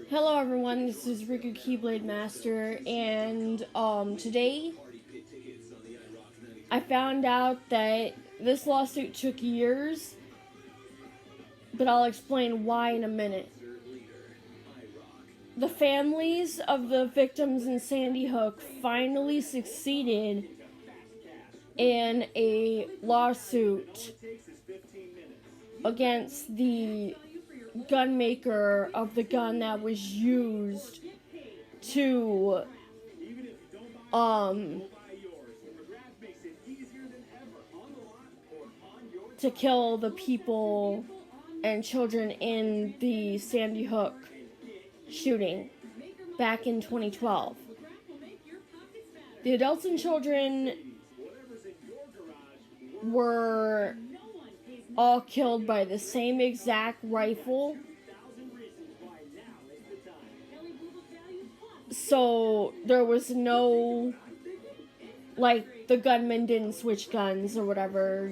Hello everyone, this is Riku Keyblade Master, and today I found out that this lawsuit took years, but I'll explain why in a minute. The families of the victims in Sandy Hook finally succeeded in a lawsuit against the gun maker of the gun that was used to kill the people and children in the Sandy Hook shooting back in 2012. The adults and children were all killed by the same exact rifle. So there was no, the gunman didn't switch guns or whatever,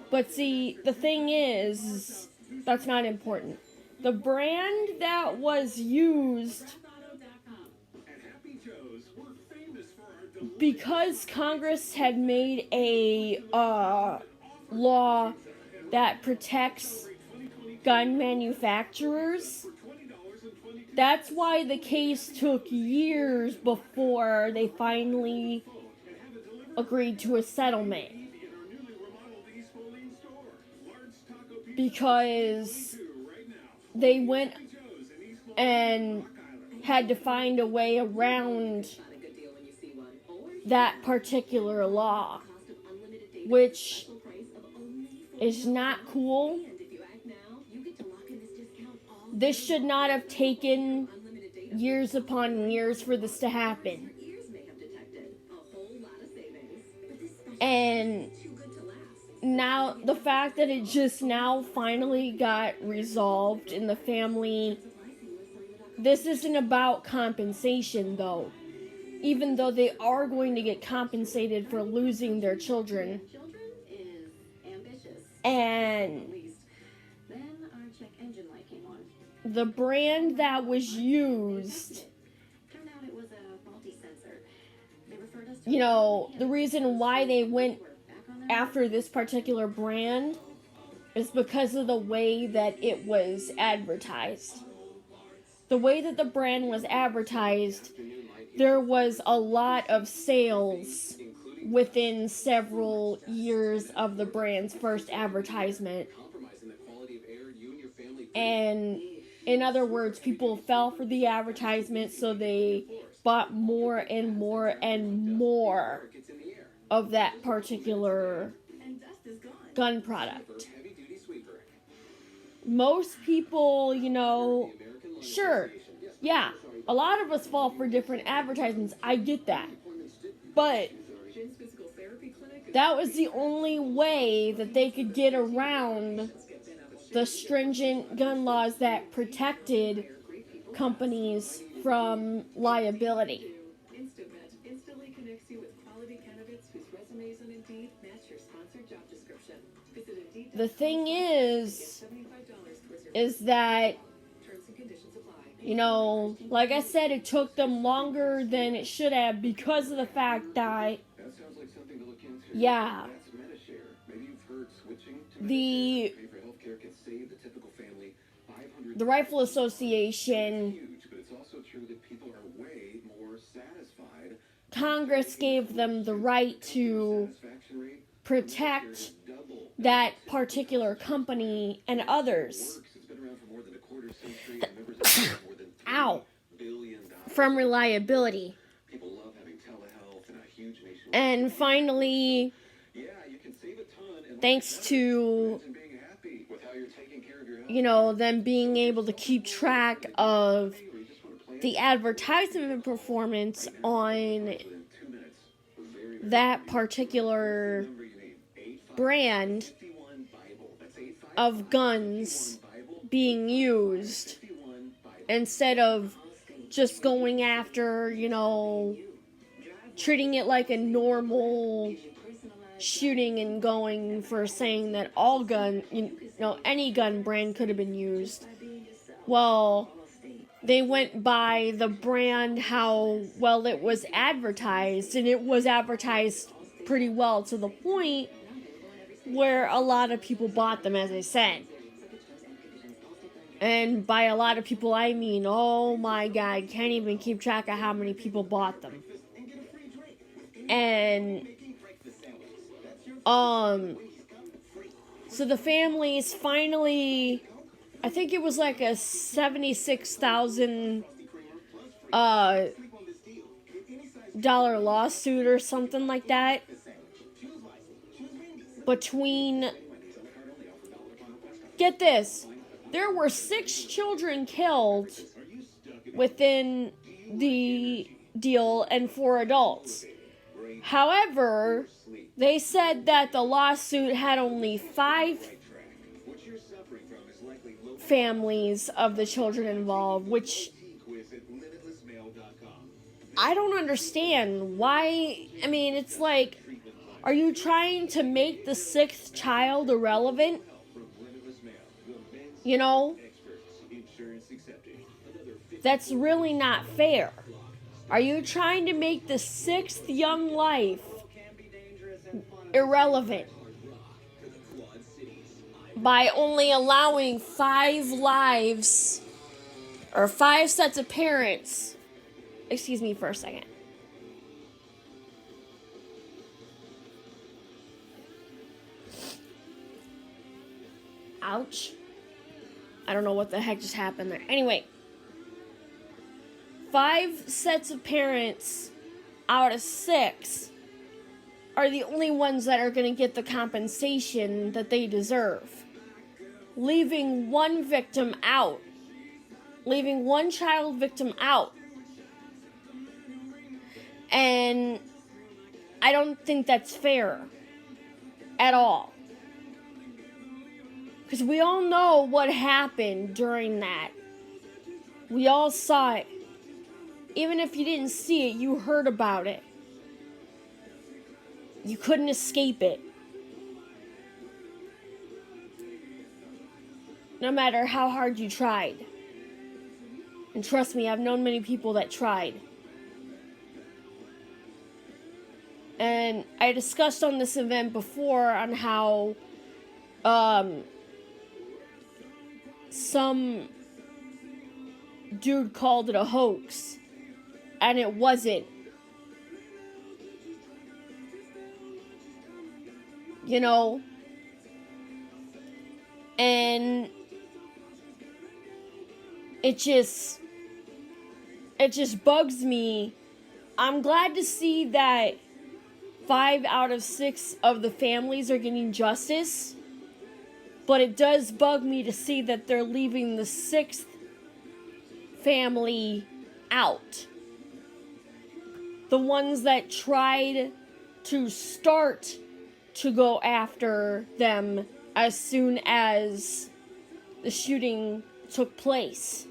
But see, the thing is, that's not important. The brand that was used, because Congress had made a law that protects gun manufacturers, that's why the case took years before they finally agreed to a settlement. Because they went and had to find a way around that particular law, which is not cool. This should not have taken years upon years for this to happen. And now, the fact that it just now finally got resolved in the family, this isn't about compensation, though. Even though they are going to get compensated for losing their children. And the brand that was used, the reason why they went after this particular brand is because of the way that it was advertised. The way that the brand was advertised, there was a lot of sales within several years of the brand's first advertisement. And in other words, people fell for the advertisement, so they bought more and more and more of that particular gun product. Most people, sure, yeah, a lot of us fall for different advertisements. I get that. But that was the only way that they could get around the stringent gun laws that protected companies from liability. The thing is that, like I said, it took them longer than it should have because of the fact that, the Rifle Association, Congress gave them the right to protect that particular company and others from reliability. And finally, thanks to them being able to keep track of the advertisement performance on that particular brand of guns being used, instead of just going after, treating it like a normal shooting and going for saying that all gun, any gun brand could have been used. Well, they went by the brand, how well it was advertised, and it was advertised pretty well to the point where a lot of people bought them, as I said. And by a lot of people, I mean, oh my God, can't even keep track of how many people bought them. And, so the families finally, I think it was like a $76,000 dollar lawsuit or something like that between, get this, there were 6 children killed within the deal and 4 adults. However, they said that the lawsuit had only 5 families of the children involved, which I don't understand why. I mean, it's like, are you trying to make the 6th child irrelevant? You know? That's really not fair. Are you trying to make the 6th young life irrelevant by only allowing 5 lives or 5 sets of parents? Excuse me for a second. Ouch. I don't know what the heck just happened there. Anyway, 5 sets of parents out of 6 are the only ones that are going to get the compensation that they deserve, leaving one victim out, leaving one child victim out. And I don't think that's fair at all. Because we all know what happened during that. We all saw it. Even if you didn't see it, you heard about it. You couldn't escape it. No matter how hard you tried. And trust me, I've known many people that tried. And I discussed on this event before on how some dude called it a hoax, and it wasn't. You know? And it just bugs me. I'm glad to see that 5 out of 6 of the families are getting justice. But it does bug me to see that they're leaving the 6th family out. The ones that tried to start to go after them as soon as the shooting took place.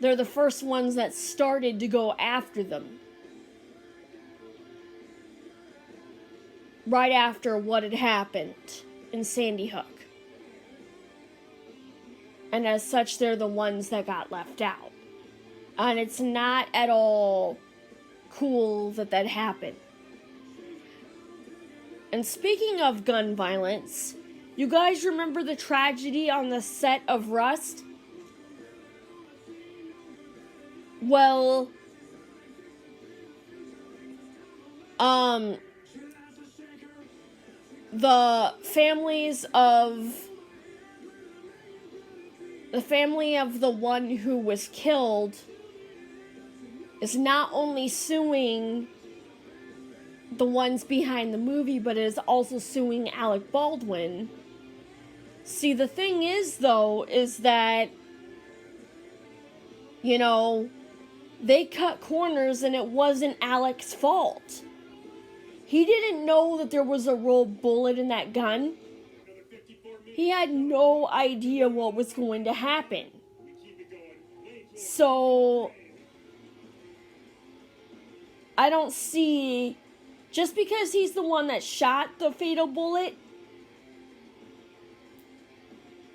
They're the first ones that started to go after them. Right after what had happened in Sandy Hook. And as such, they're the ones that got left out. And it's not at all cool that that happened. And speaking of gun violence, you guys remember the tragedy on the set of Rust? Well, the family of the one who was killed is not only suing the ones behind the movie, but is also suing Alec Baldwin. See, the thing is, though, is that, you know, they cut corners and it wasn't Alec's fault. He didn't know that there was a rolled bullet in that gun. He had no idea what was going to happen. So, I don't see, just because he's the one that shot the fatal bullet,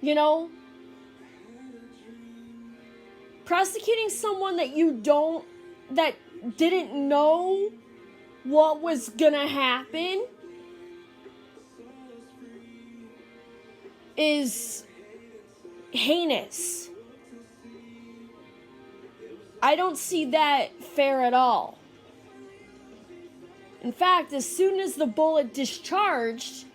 You know, prosecuting someone that that didn't know what was gonna happen is heinous. I don't see that fair at all. In fact, as soon as the bullet discharged,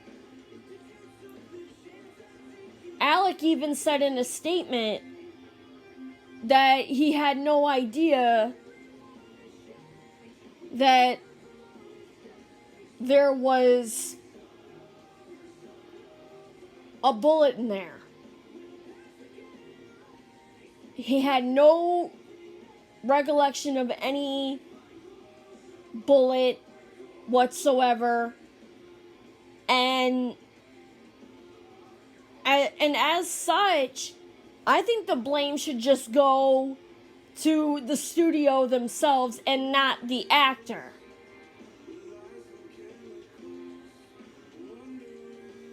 Alec even said in a statement that he had no idea that there was a bullet in there. He had no recollection of any bullet whatsoever, and as such, I think the blame should just go to the studio themselves and not the actor.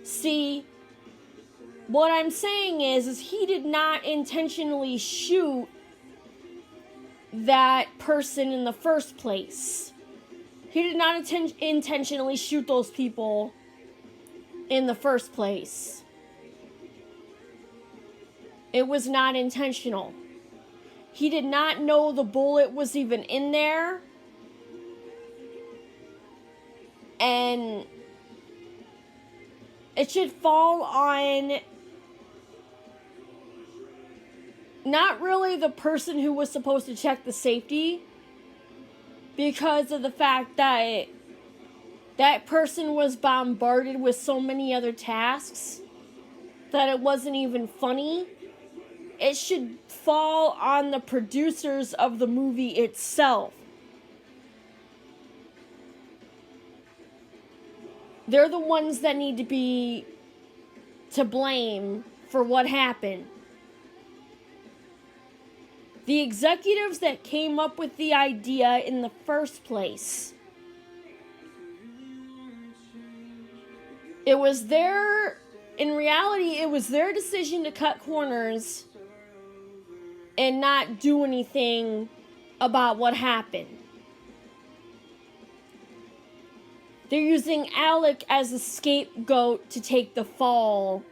See, what I'm saying is he did not intentionally shoot that person in the first place. He did not intentionally shoot those people in the first place. It was not intentional. He did not know the bullet was even in there. And it should fall on not really the person who was supposed to check the safety, because of the fact that that person was bombarded with so many other tasks that it wasn't even funny. It should fall on the producers of the movie itself. They're the ones that need to be to blame for what happened. The executives that came up with the idea in the first place. It was in reality, it was their decision to cut corners and not do anything about what happened. They're using Alec as a scapegoat to take the fall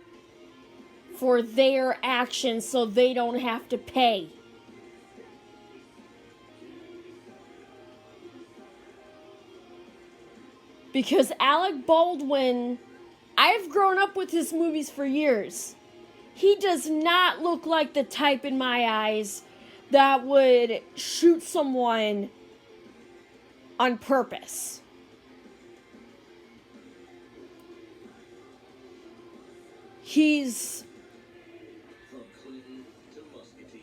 for their actions so they don't have to pay. Because Alec Baldwin, I've grown up with his movies for years. He does not look like the type in my eyes that would shoot someone on purpose. He's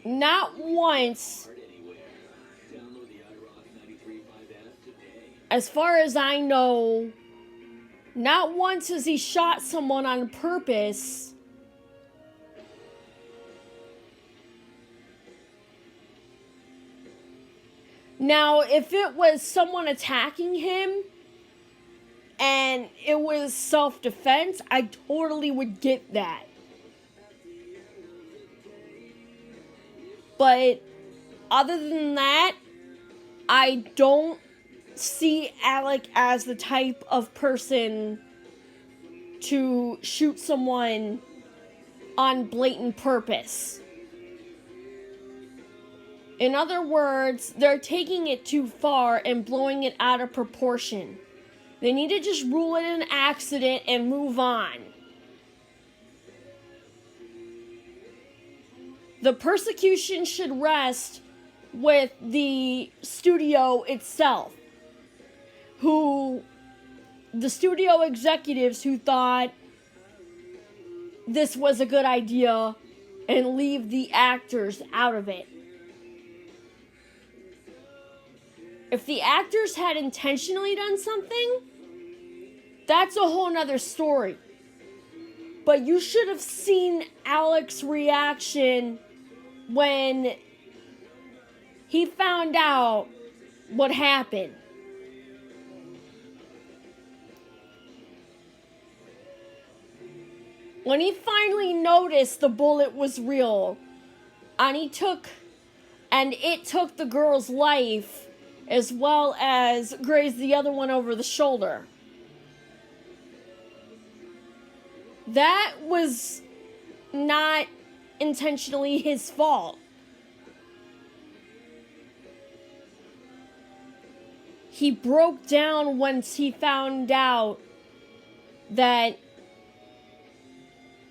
not once, as far as I know, not once has he shot someone on purpose. Now, if it was someone attacking him and it was self-defense, I totally would get that. But other than that, I don't see Alec as the type of person to shoot someone on blatant purpose. In other words, they're taking it too far and blowing it out of proportion. They need to just rule it an accident and move on. The persecution should rest with the studio itself. The studio executives who thought this was a good idea and leave the actors out of it. If the actors had intentionally done something, that's a whole nother story. But you should have seen Alec's reaction when he found out what happened. when he finally noticed the bullet was real, and it took the girl's life as well as grazed the other one over the shoulder. That was not intentionally his fault. He broke down once he found out that,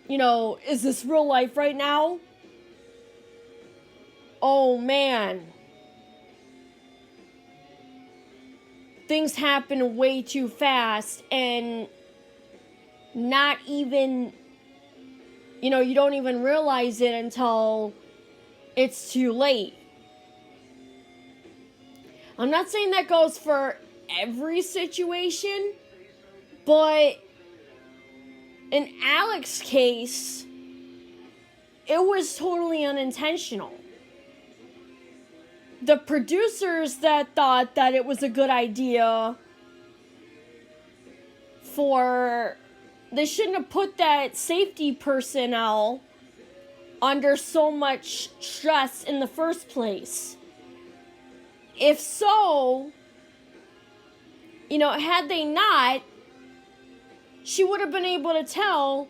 is this real life right now? Oh man. Things happen way too fast, and not even, you don't even realize it until it's too late. I'm not saying that goes for every situation, but in Alex's case, it was totally unintentional. The producers that thought that it was a good idea they shouldn't have put that safety personnel under so much stress in the first place. If so, had they not, she would have been able to tell,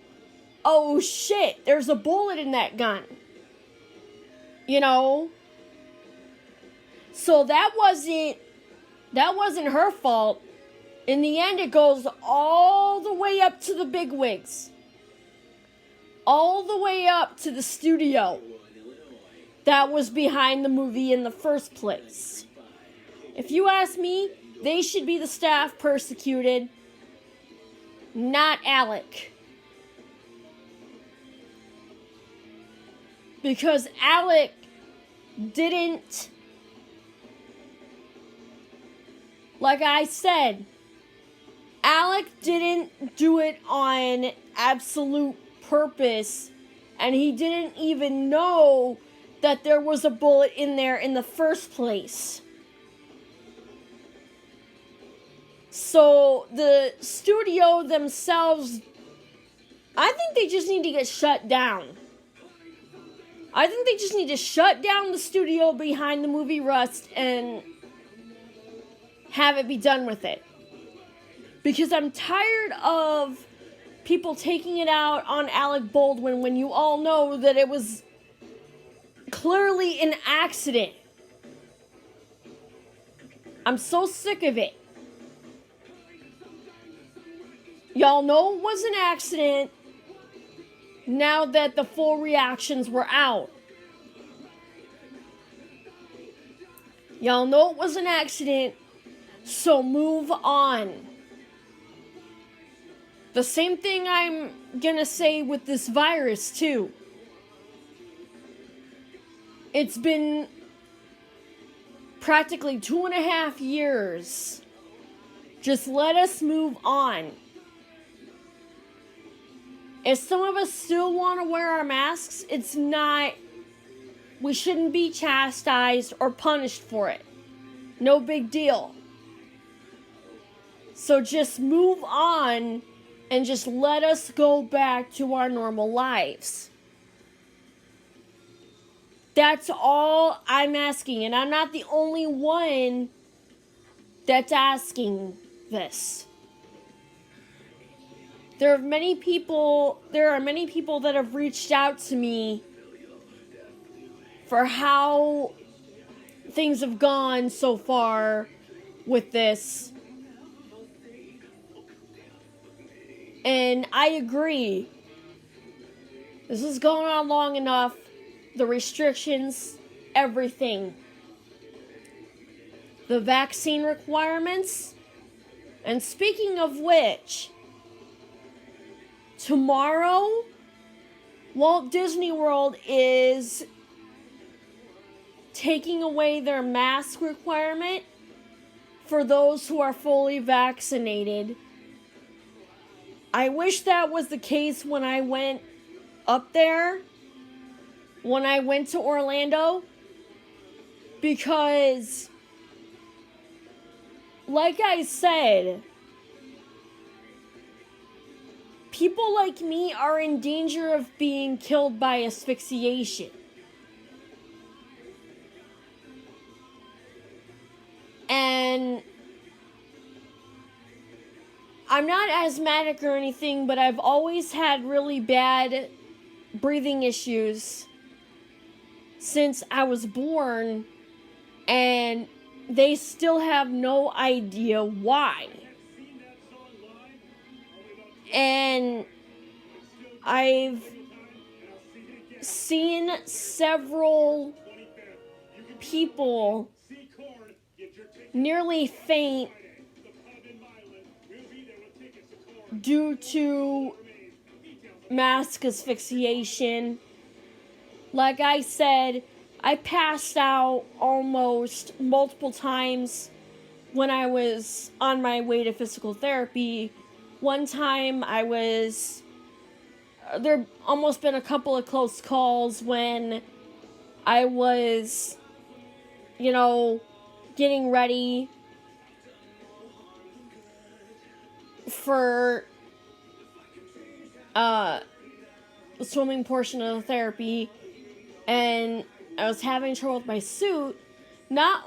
oh shit, there's a bullet in that gun. So that wasn't her fault. In the end, it goes all the way up to the bigwigs. All the way up to the studio that was behind the movie in the first place. If you ask me, they should be the staff persecuted, not Alec. Because Alec didn't, like I said, Alec didn't do it on absolute purpose, and he didn't even know that there was a bullet in there in the first place. So the studio themselves, I think they just need to get shut down. I think they just need to shut down the studio behind the movie Rust and have it be done with it. Because I'm tired of people taking it out on Alec Baldwin when you all know that it was clearly an accident. I'm so sick of it. Y'all know it was an accident now that the full reactions were out. Y'all know it was an accident, so move on. The same thing I'm gonna say with this virus, too. It's been practically 2.5 years. Just let us move on. If some of us still want to wear our masks, we shouldn't be chastised or punished for it. No big deal. So just move on and just let us go back to our normal lives. That's all I'm asking, and I'm not the only one that's asking this. There are many people that have reached out to me for how things have gone so far with this. And I agree. This has gone on long enough. The restrictions, everything. The vaccine requirements. And speaking of which, tomorrow, Walt Disney World is taking away their mask requirement for those who are fully vaccinated. I wish that was the case when I went up there, when I went to Orlando, because, like I said, people like me are in danger of being killed by asphyxiation. And I'm not asthmatic or anything, but I've always had really bad breathing issues since I was born, and they still have no idea why. And I've seen several people nearly faint due to mask asphyxiation. Like I said, I passed out almost multiple times when I was on my way to physical therapy. One time there almost been a couple of close calls when I was, getting ready for the swimming portion of the therapy, and I was having trouble with my suit, not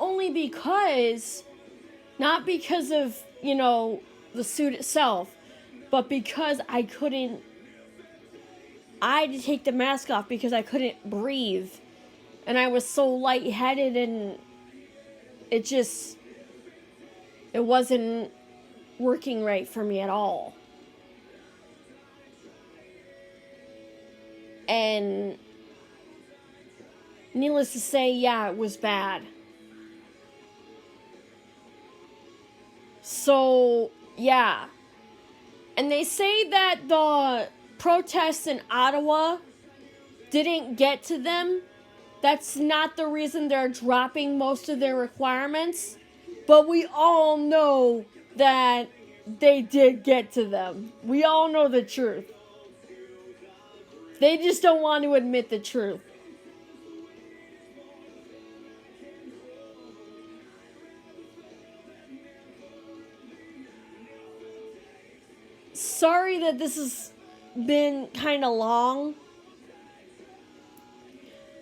because of, the suit itself, but because I had to take the mask off because I couldn't breathe, and I was so lightheaded, and it wasn't working right for me at all. And needless to say, yeah, it was bad. So, yeah. And they say that the protests in Ottawa didn't get to them. That's not the reason they're dropping most of their requirements. But we all know that they did get to them. We all know the truth. They just don't want to admit the truth. Sorry that this has been kind of long.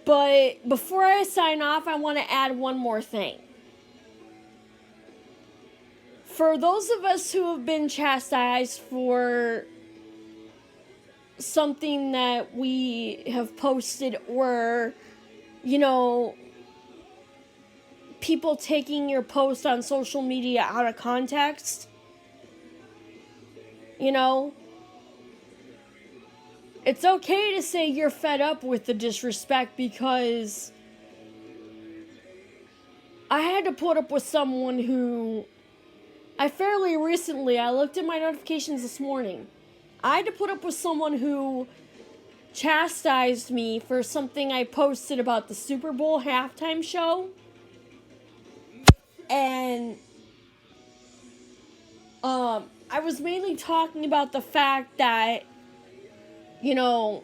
But before I sign off, I want to add one more thing. For those of us who have been chastised for something that we have posted, or, people taking your post on social media out of context, it's okay to say you're fed up with the disrespect, because I had to put up with someone who I looked at my notifications this morning. I had to put up with someone who chastised me for something I posted about the Super Bowl halftime show. And I was mainly talking about the fact that, the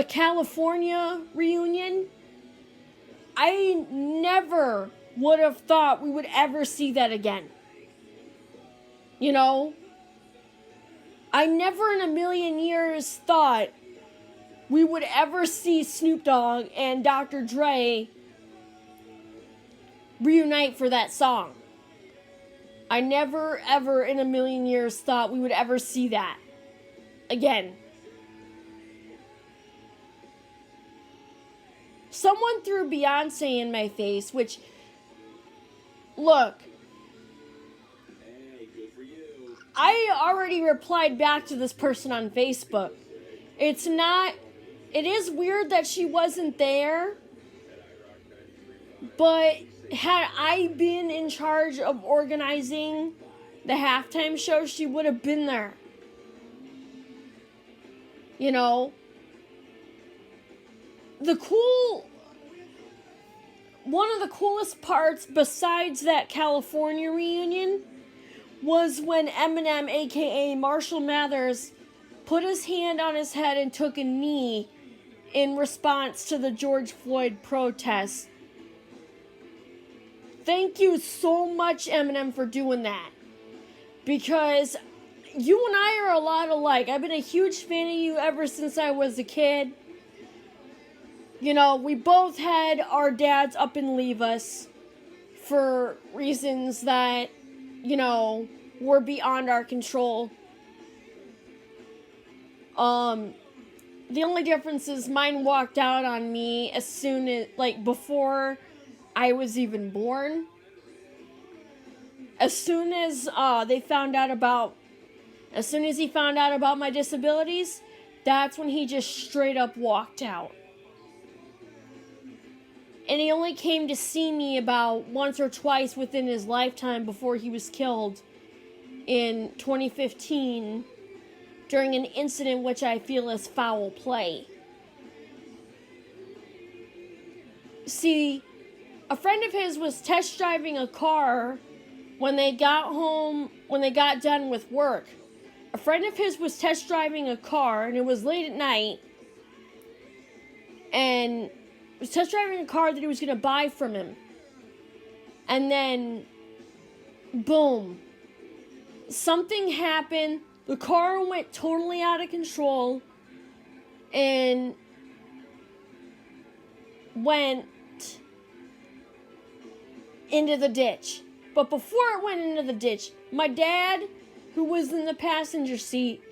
California reunion, I never would have thought we would ever see that again. I never in a million years thought we would ever see Snoop Dogg and Dr. Dre reunite for that song. I never, ever in a million years thought we would ever see that again. Someone threw Beyonce in my face, which, look, I already replied back to this person on Facebook. It is weird that she wasn't there, but had I been in charge of organizing the halftime show, she would have been there. One of the coolest parts besides that California reunion was when Eminem, aka Marshall Mathers, put his hand on his head and took a knee in response to the George Floyd protests. Thank you so much, Eminem, for doing that. Because you and I are a lot alike. I've been a huge fan of you ever since I was a kid. You know, we both had our dads up and leave us for reasons that, you know, were beyond our control. The only difference is mine walked out on me as soon as, like, before I was even born. As soon as he found out about my disabilities, that's when he just straight up walked out. And he only came to see me about once or twice within his lifetime before he was killed in 2015 during an incident which I feel is foul play. See, a friend of his was test driving a car when they got done with work. A friend of his was test driving a car, and it was late at night, and was test driving a car that he was going to buy from him. And then, boom, something happened. The car went totally out of control and went into the ditch. But before it went into the ditch, my dad, who was in the passenger seat,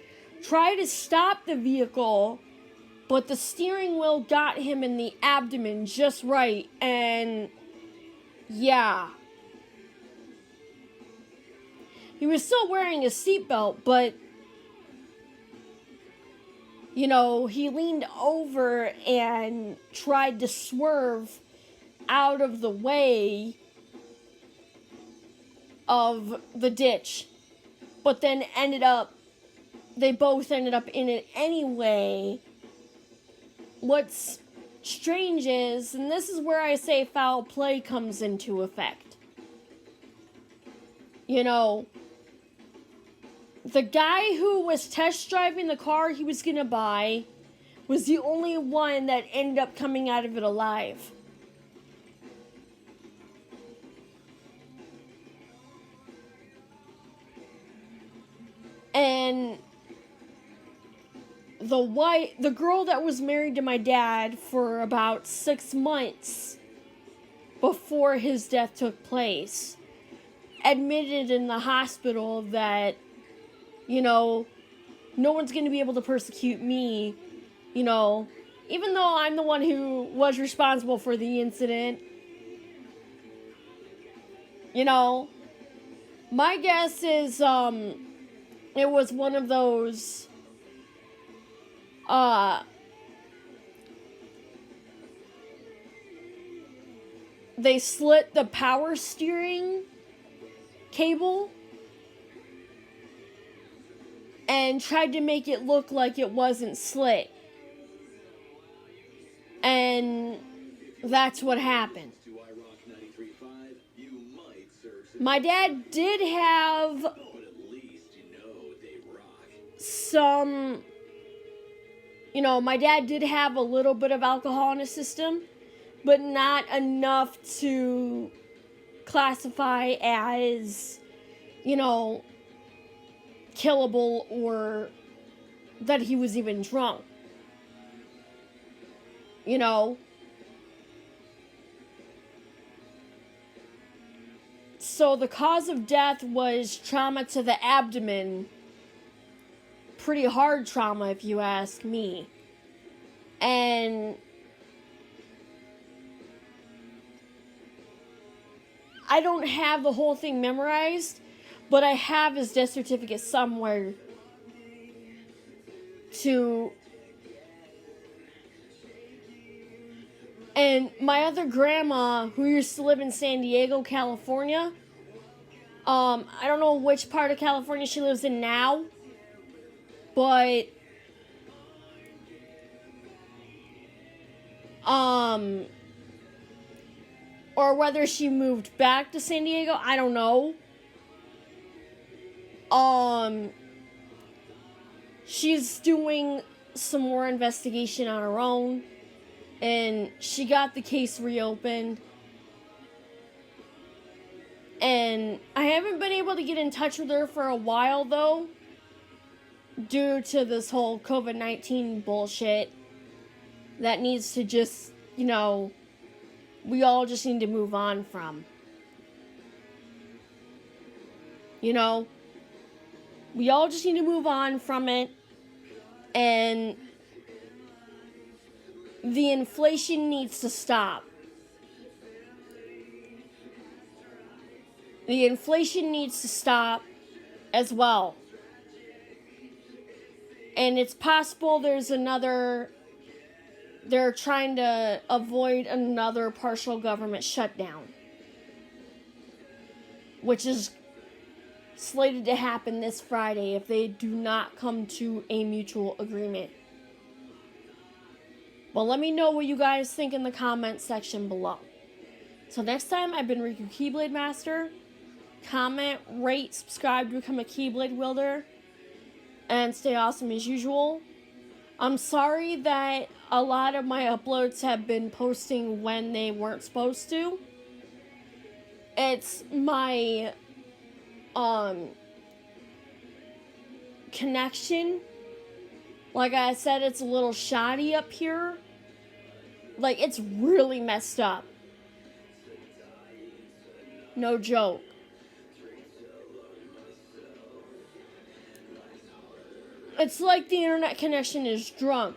tried to stop the vehicle, but the steering wheel got him in the abdomen just right, and yeah. He was still wearing a seatbelt, but, you know, he leaned over and tried to swerve out of the way of the ditch, but then they both ended up in it anyway. What's strange is, and this is where I say foul play comes into effect, you know, the guy who was test driving the car he was going to buy was the only one that ended up coming out of it alive. And the girl that was married to my dad for about 6 months before his death took place admitted in the hospital that, you know, no one's going to be able to persecute me, you know, even though I'm the one who was responsible for the incident. You know, my guess is, it was one of those, they slit the power steering cable and tried to make it look like it wasn't slit. And that's what happened. My dad did have some, you know, my dad did have a little bit of alcohol in his system, but not enough to classify as, you know, killable or that he was even drunk. You know? So the cause of death was trauma to the abdomen. Pretty hard trauma, if you ask me. And I don't have the whole thing memorized, but I have his death certificate somewhere to. And my other grandma, who used to live in San Diego, California, I don't know which part of California she lives in now, but or whether she moved back to San Diego, I don't know. She's doing some more investigation on her own, and she got the case reopened. And I haven't been able to get in touch with her for a while, though. due to this whole COVID-19 bullshit that needs to just, we all just need to move on from. We all just need to move on from it. And the inflation needs to stop. The inflation needs to stop as well. And it's possible they're trying to avoid another partial government shutdown, which is slated to happen this Friday if they do not come to a mutual agreement. Well, let me know what you guys think in the comment section below. So next time, I've been Riku Keyblade Master. Comment, rate, subscribe to become a Keyblade wielder. And stay awesome as usual. I'm sorry that a lot of my uploads have been posting when they weren't supposed to. It's my connection. Like I said, it's a little shoddy up here. Like, it's really messed up. No joke. It's like the internet connection is drunk.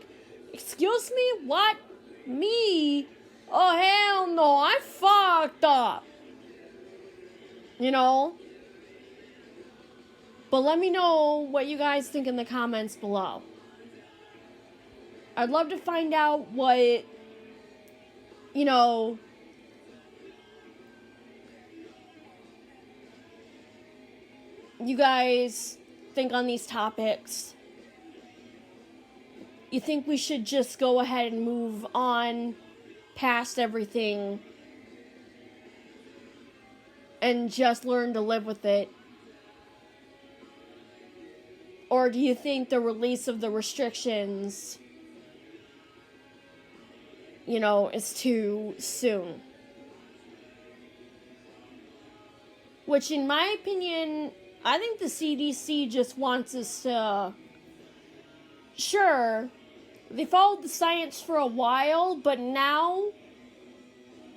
Excuse me? What? Me? Oh, hell no. I fucked up. But let me know what you guys think in the comments below. I'd love to find out what, you guys think on these topics. You think we should just go ahead and move on past everything and just learn to live with it? Or do you think the release of the restrictions, is too soon? Which, in my opinion, I think the CDC just wants us to... Sure, they followed the science for a while, but now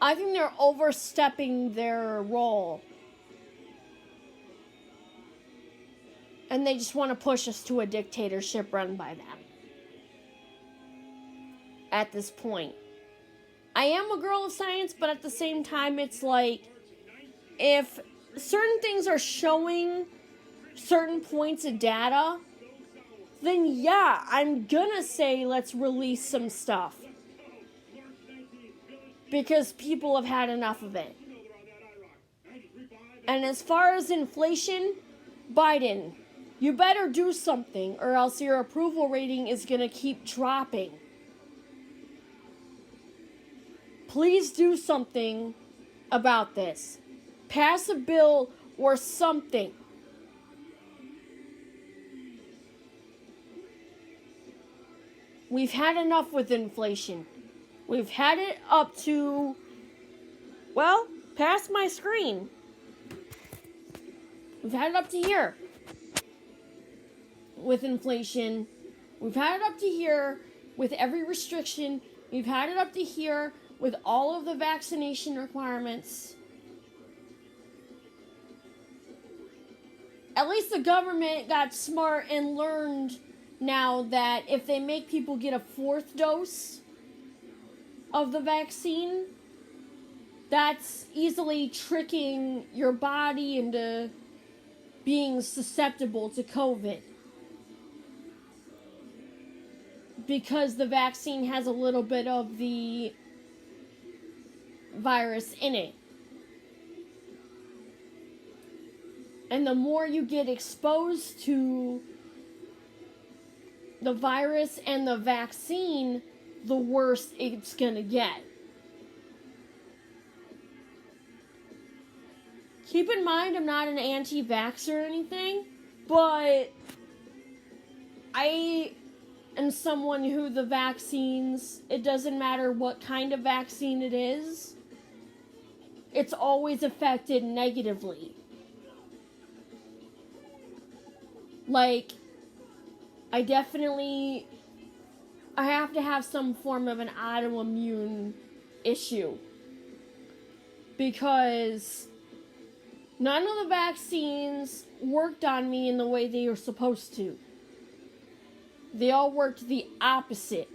I think they're overstepping their role. And they just want to push us to a dictatorship run by them. At this point. I am a girl of science, but at the same time, it's like, if certain things are showing certain points of data, then yeah, I'm gonna say let's release some stuff. Because people have had enough of it. And as far as inflation, Biden, you better do something, or else your approval rating is gonna keep dropping. Please do something about this. Pass a bill or something. We've had enough with inflation. We've had it up to, well, past my screen. We've had it up to here with inflation. We've had it up to here with every restriction. We've had it up to here with all of the vaccination requirements. At least the government got smart and learned now that if they make people get a 4th dose of the vaccine, that's easily tricking your body into being susceptible to COVID. Because the vaccine has a little bit of the virus in it. And the more you get exposed to the virus and the vaccine, the worse it's gonna get. Keep in mind, I'm not an anti-vaxxer or anything, but I am someone who the vaccines, it doesn't matter what kind of vaccine it is, it's always affected negatively. Like, I have to have some form of an autoimmune issue. Because none of the vaccines worked on me in the way they were supposed to. They all worked the opposite